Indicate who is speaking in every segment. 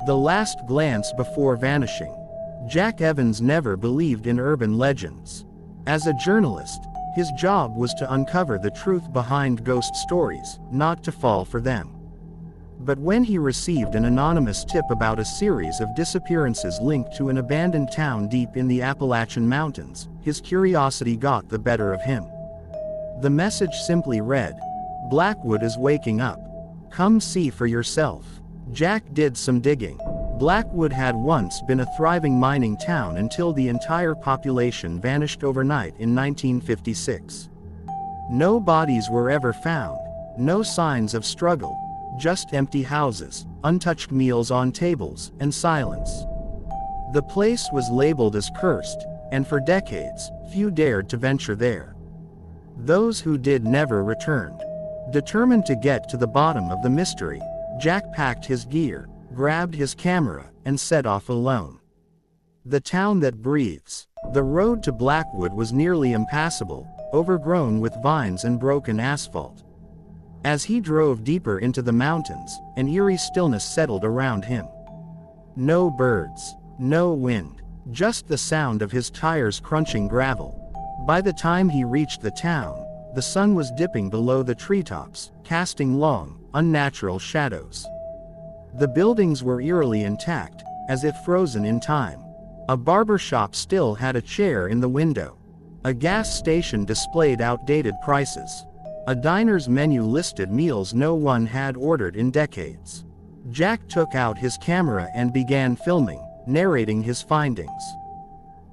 Speaker 1: The last glance before vanishing. Jack Evans never believed in urban legends. As a journalist, his job was to uncover the truth behind ghost stories, not to fall for them. But when he received an anonymous tip about a series of disappearances linked to an abandoned town deep in the Appalachian Mountains, his curiosity got the better of him. The message simply read, "Blackwood is waking up. Come see for yourself." Jack did some digging. Blackwood had once been a thriving mining town until the entire population vanished overnight in 1956. No bodies were ever found, no signs of struggle, just empty houses, untouched meals on tables, and silence. The place was labeled as cursed, and for decades, few dared to venture there. Those who did never returned. Determined to get to the bottom of the mystery, Jack packed his gear, grabbed his camera, and set off alone. The town that breathes. The road to Blackwood was nearly impassable, overgrown with vines and broken asphalt. As he drove deeper into the mountains, an eerie stillness settled around him. No birds, no wind, just the sound of his tires crunching gravel. By the time he reached the town, the sun was dipping below the treetops, casting long, unnatural shadows. The buildings were eerily intact, as if frozen in time. A barber shop still had a chair in the window. A gas station displayed outdated prices. A diner's menu listed meals no one had ordered in decades. Jack took out his camera and began filming, narrating his findings.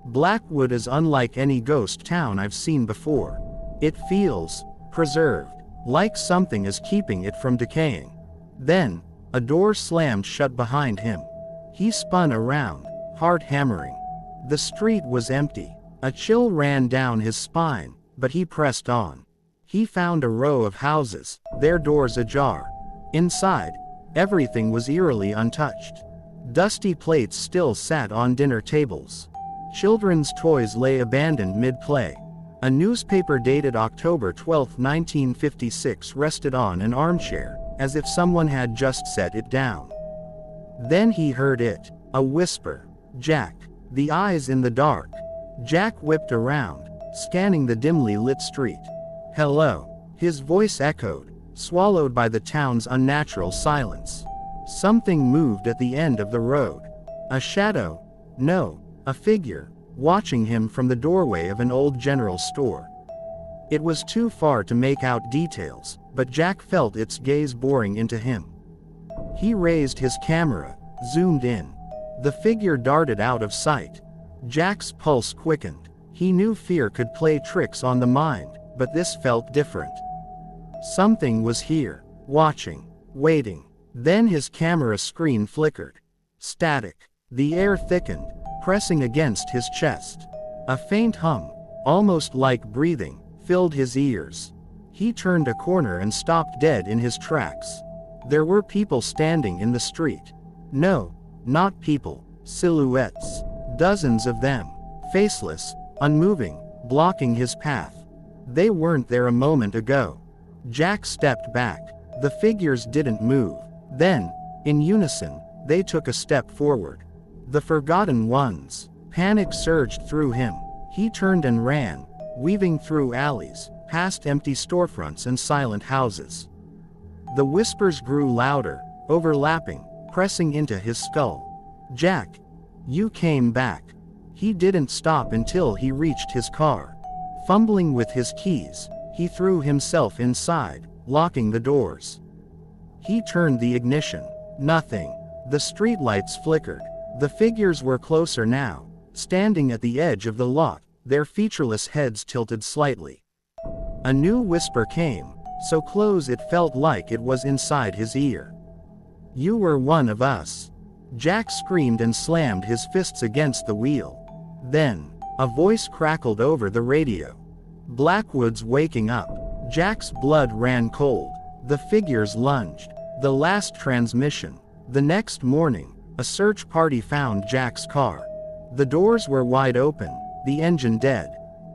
Speaker 1: Blackwood is unlike any ghost town I've seen before. It feels preserved, like something is keeping it from decaying. Then, a door slammed shut behind him. He spun around, heart hammering. The street was empty. A chill ran down his spine, but he pressed on. He found a row of houses, their doors ajar. Inside, everything was eerily untouched. Dusty plates still sat on dinner tables. Children's toys lay abandoned mid-play. A newspaper dated October 12, 1956 rested on an armchair, as if someone had just set it down. Then he heard it, a whisper. "Jack." The eyes in the dark. Jack whipped around, scanning the dimly lit street. "Hello." His voice echoed, swallowed by the town's unnatural silence. Something moved at the end of the road. A shadow. No, a figure, watching him from the doorway of an old general store. It was too far to make out details, but Jack felt its gaze boring into him. He raised his camera, zoomed in. The figure darted out of sight. Jack's pulse quickened. He knew fear could play tricks on the mind, but this felt different. Something was here, watching, waiting. Then his camera screen flickered. Static. The air thickened, pressing against his chest. A faint hum, almost like breathing, filled his ears. He turned a corner and stopped dead in his tracks. There were people standing in the street. No, not people, silhouettes. Dozens of them, faceless, unmoving, blocking his path. They weren't there a moment ago. Jack stepped back. The figures didn't move. Then, in unison, they took a step forward. The forgotten ones. Panic surged through him. He turned and ran, weaving through alleys, past empty storefronts and silent houses. The whispers grew louder, overlapping, pressing into his skull. "Jack, you came back." He didn't stop until he reached his car. Fumbling with his keys, he threw himself inside, locking the doors. He turned the ignition. Nothing. The streetlights flickered. The figures were closer now, standing at the edge of the lot, their featureless heads tilted slightly. A new whisper came, so close it felt like it was inside his ear. "You were one of us." Jack screamed and slammed his fists against the wheel. Then, a voice crackled over the radio. "Blackwood's waking up." Jack's blood ran cold. The figures lunged. The last transmission. The next morning, a search party found Jack's car. The doors were wide open, the engine dead.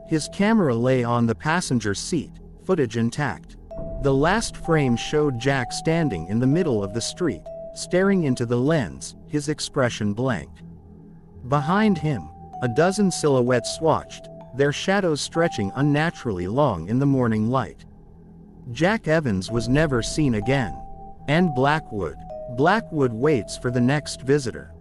Speaker 1: His camera lay on the passenger seat, footage intact. The last frame showed Jack standing in the middle of the street, staring into the lens, his expression blank. Behind him, a dozen silhouettes swatched, their shadows stretching unnaturally long in the morning light. Jack Evans was never seen again. And Blackwood. Blackwood waits for the next visitor.